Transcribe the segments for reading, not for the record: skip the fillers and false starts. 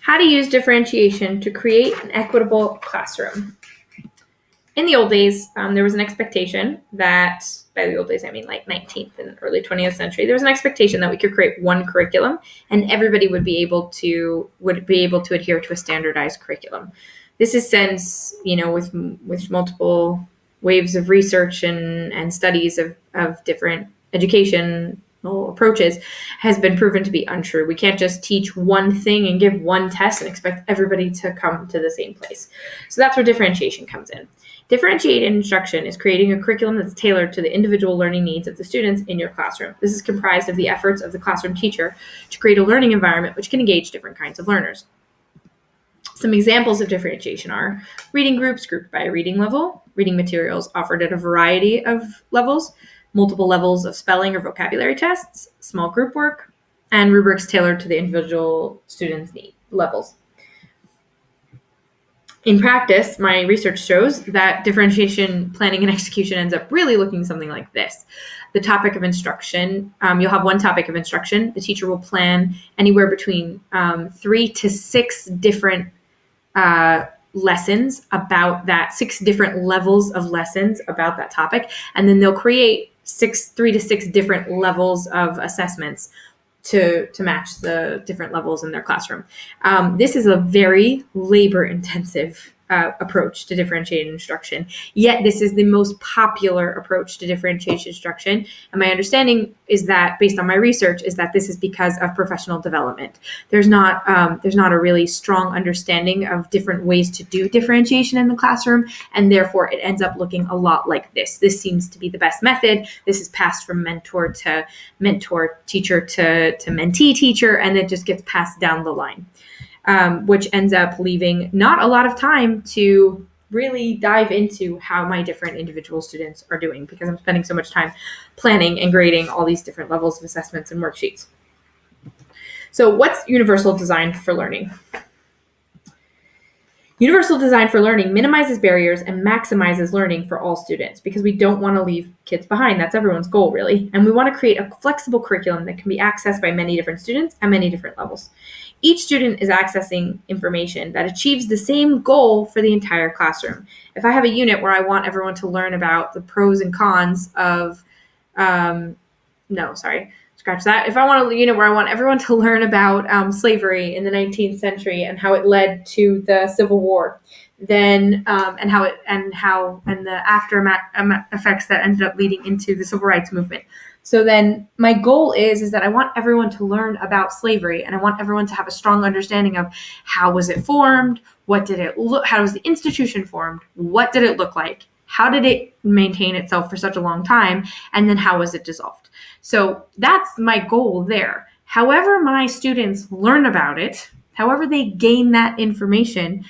How to use differentiation to create an equitable classroom. In the old days, there was an expectation that, by the old days, I mean like 19th and early 20th century, there was an expectation that we could create one curriculum and everybody would be able to adhere to a standardized curriculum. This is since, with multiple waves of research and studies of different educational approaches, has been proven to be untrue. We can't just teach one thing and give one test and expect everybody to come to the same place. So that's where differentiation comes in. Differentiated instruction is creating a curriculum that's tailored to the individual learning needs of the students in your classroom. This is comprised of the efforts of the classroom teacher to create a learning environment which can engage different kinds of learners. Some examples of differentiation are reading groups grouped by a reading level, reading materials offered at a variety of levels, multiple levels of spelling or vocabulary tests, small group work, and rubrics tailored to the individual students' need levels. In practice, my research shows that differentiation planning and execution ends up really looking something like this. The topic of instruction, you'll have one topic of instruction. The teacher will plan anywhere between 3 to 6 different lessons about that, 6 different levels of lessons about that topic. And then they'll create 3 to 6 different levels of assessments to match the different levels in their classroom. This is a very labor-intensive approach to differentiated instruction. Yet this is the most popular approach to differentiated instruction. And my understanding is that, based on my research, is that this is because of professional development. There's not a really strong understanding of different ways to do differentiation in the classroom, and therefore it ends up looking a lot like this. This seems to be the best method. This is passed from mentor to mentor, teacher to mentee teacher, and it just gets passed down the line. Which ends up leaving not a lot of time to really dive into how my different individual students are doing, because I'm spending so much time planning and grading all these different levels of assessments and worksheets. So what's universal design for learning? Universal design for learning minimizes barriers and maximizes learning for all students, because we don't want to leave kids behind. That's everyone's goal, really. And we want to create a flexible curriculum that can be accessed by many different students at many different levels. Each student is accessing information that achieves the same goal for the entire classroom. If I have a unit where I want everyone to learn about the pros and cons of, If I want a unit where I want everyone to learn about slavery in the 19th century and how it led to the Civil War, then and the aftermath effects that ended up leading into the Civil Rights Movement. So then my goal is that I want everyone to learn about slavery, and I want everyone to have a strong understanding of how was it formed, what did it look, how was the institution formed, what did it look like, how did it maintain itself for such a long time, and then how was it dissolved. So that's my goal there. However my students learn about it, however they gain that information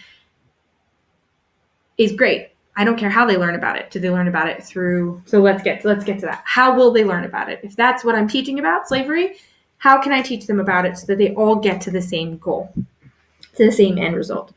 is great. I don't care how they learn about it. Do they learn about it through, so let's get to that. How will they learn about it? If that's what I'm teaching about, slavery, how can I teach them about it so that they all get to the same goal, to the same end result?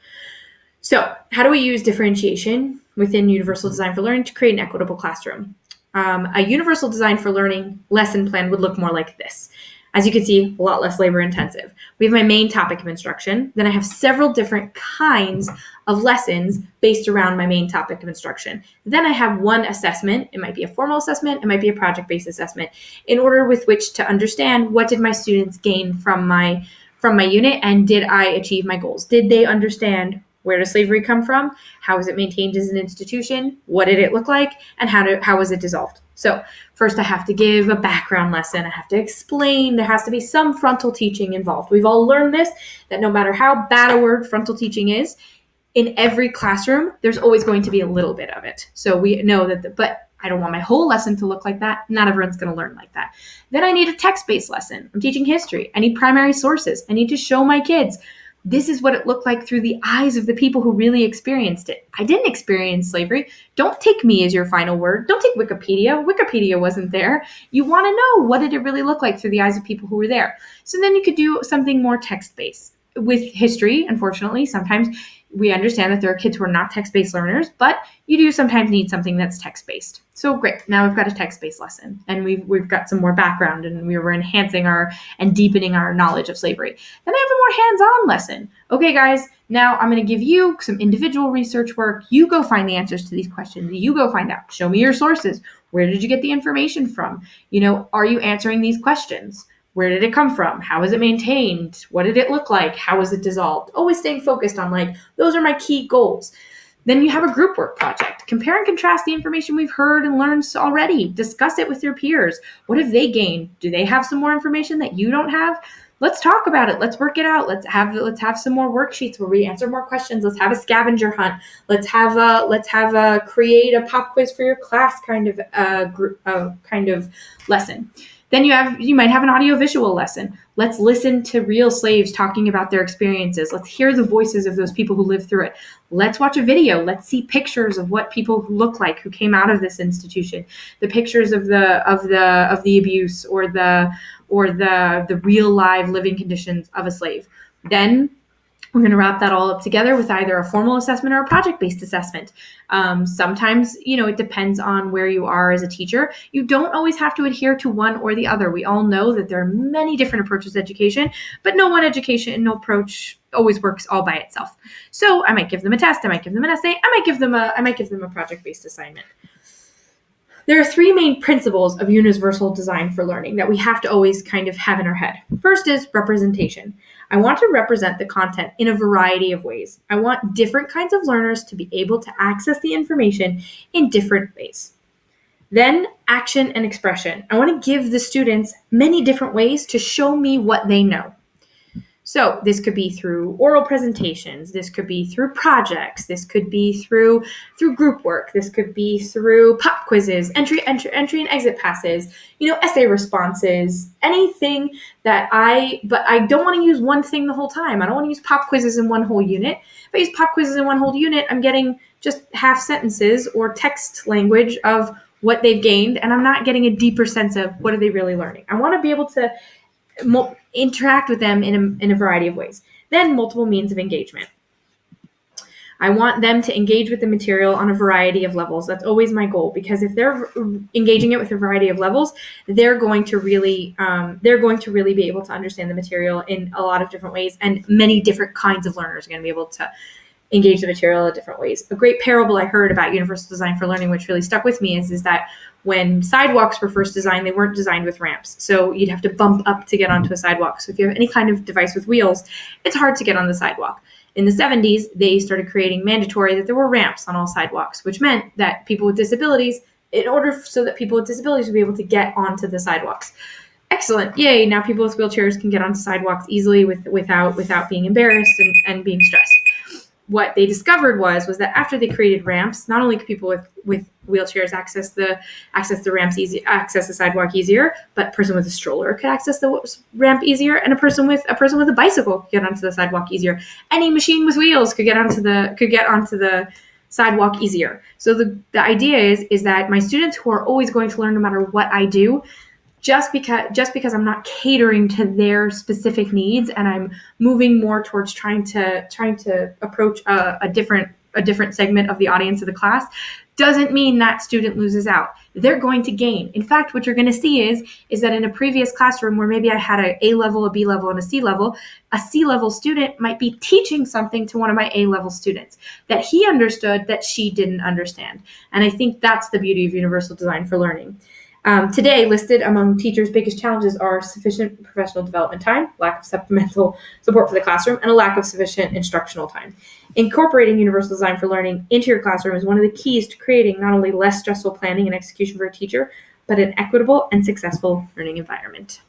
So how do we use differentiation within Universal Design for Learning to create an equitable classroom? A Universal Design for Learning lesson plan would look more like this. As you can see, a lot less labor intensive. We have my main topic of instruction. Then I have several different kinds of lessons based around my main topic of instruction. Then I have one assessment. It might be a formal assessment. It might be a project-based assessment, in order with which to understand what did my students gain from my unit, and did I achieve my goals? Did they understand where does slavery come from? How was it maintained as an institution? What did it look like? And how was it dissolved? So first I have to give a background lesson. I have to explain. There has to be some frontal teaching involved. We've all learned this, that no matter how bad a word frontal teaching is, in every classroom, there's always going to be a little bit of it. So we know that, but I don't want my whole lesson to look like that. Not everyone's going to learn like that. Then I need a text-based lesson. I'm teaching history. I need primary sources. I need to show my kids, this is what it looked like through the eyes of the people who really experienced it. I didn't experience slavery. Don't take me as your final word. Don't take Wikipedia. Wikipedia wasn't there. You want to know, what did it really look like through the eyes of people who were there? So then you could do something more text-based. With history, unfortunately, sometimes we understand that there are kids who are not text-based learners, but you do sometimes need something that's text-based. So great, now we've got a text-based lesson, and we've got some more background, and we were enhancing and deepening our knowledge of slavery. Then I have a more hands-on lesson. Okay, guys, now I'm going to give you some individual research work. You go find the answers to these questions. You go find out. Show me your sources. Where did you get the information from? Are you answering these questions? Where did it come from? How was it maintained? What did it look like? How was it dissolved? Always staying focused on those are my key goals. Then you have a group work project. Compare and contrast the information we've heard and learned already. Discuss it with your peers. What have they gained? Do they have some more information that you don't have? Let's talk about it. Let's work it out. Let's have some more worksheets where we answer more questions. Let's have a scavenger hunt. Let's have a create a pop quiz for your class kind of lesson. Then you might have an audiovisual lesson. Let's listen to real slaves talking about their experiences. Let's hear the voices of those people who lived through it. Let's watch a video. Let's see pictures of what people look like who came out of this institution. The pictures of the abuse or the real live living conditions of a slave. Then we're going to wrap that all up together with either a formal assessment or a project-based assessment. Sometimes, it depends on where you are as a teacher. You don't always have to adhere to one or the other. We all know that there are many different approaches to education, but no one education and no approach always works all by itself. So I might give them a test. I might give them an essay. I might give them a project-based assignment. There are three main principles of universal design for learning that we have to always kind of have in our head. First is representation. I want to represent the content in a variety of ways. I want different kinds of learners to be able to access the information in different ways. Then action and expression. I want to give the students many different ways to show me what they know. So this could be through oral presentations. This could be through projects. This could be through group work. This could be through pop quizzes, entry and exit passes, essay responses, anything but I don't want to use one thing the whole time. I don't want to use pop quizzes in one whole unit. If I use pop quizzes in one whole unit, I'm getting just half sentences or text language of what they've gained, and I'm not getting a deeper sense of what are they really learning. I want to be able to interact with them in a variety of ways. Then multiple means of engagement. I want them to engage with the material on a variety of levels. That's always my goal, because if they're engaging it with a variety of levels, they're going to really be able to understand the material in a lot of different ways, and many different kinds of learners are going to be able to engage the material in different ways. A great parable I heard about universal design for learning, which really stuck with me, is that when sidewalks were first designed, they weren't designed with ramps. So you'd have to bump up to get onto a sidewalk. So if you have any kind of device with wheels, it's hard to get on the sidewalk. In the 70s, they started creating mandatory that there were ramps on all sidewalks, which meant that people with disabilities, so that people with disabilities would be able to get onto the sidewalks. Excellent. Yay. Now people with wheelchairs can get onto sidewalks easily without being embarrassed and being stressed. What they discovered was that after they created ramps, not only could people with wheelchairs access the ramps access the sidewalk easier, but a person with a stroller could access the ramp easier, and a person with a bicycle could get onto the sidewalk easier. Any machine with wheels could get onto the sidewalk easier. So the idea is that my students, who are always going to learn no matter what I do, just because I'm not catering to their specific needs and I'm moving more towards trying to approach a different segment of the audience of the class, doesn't mean that student loses out. They're going to gain. In fact, what you're going to see is that in a previous classroom where maybe I had an A level, a B level, and a C level student might be teaching something to one of my A level students that he understood that she didn't understand. And I think that's the beauty of universal design for learning. Today, listed among teachers' biggest challenges are sufficient professional development time, lack of supplemental support for the classroom, and a lack of sufficient instructional time. Incorporating universal design for learning into your classroom is one of the keys to creating not only less stressful planning and execution for a teacher, but an equitable and successful learning environment.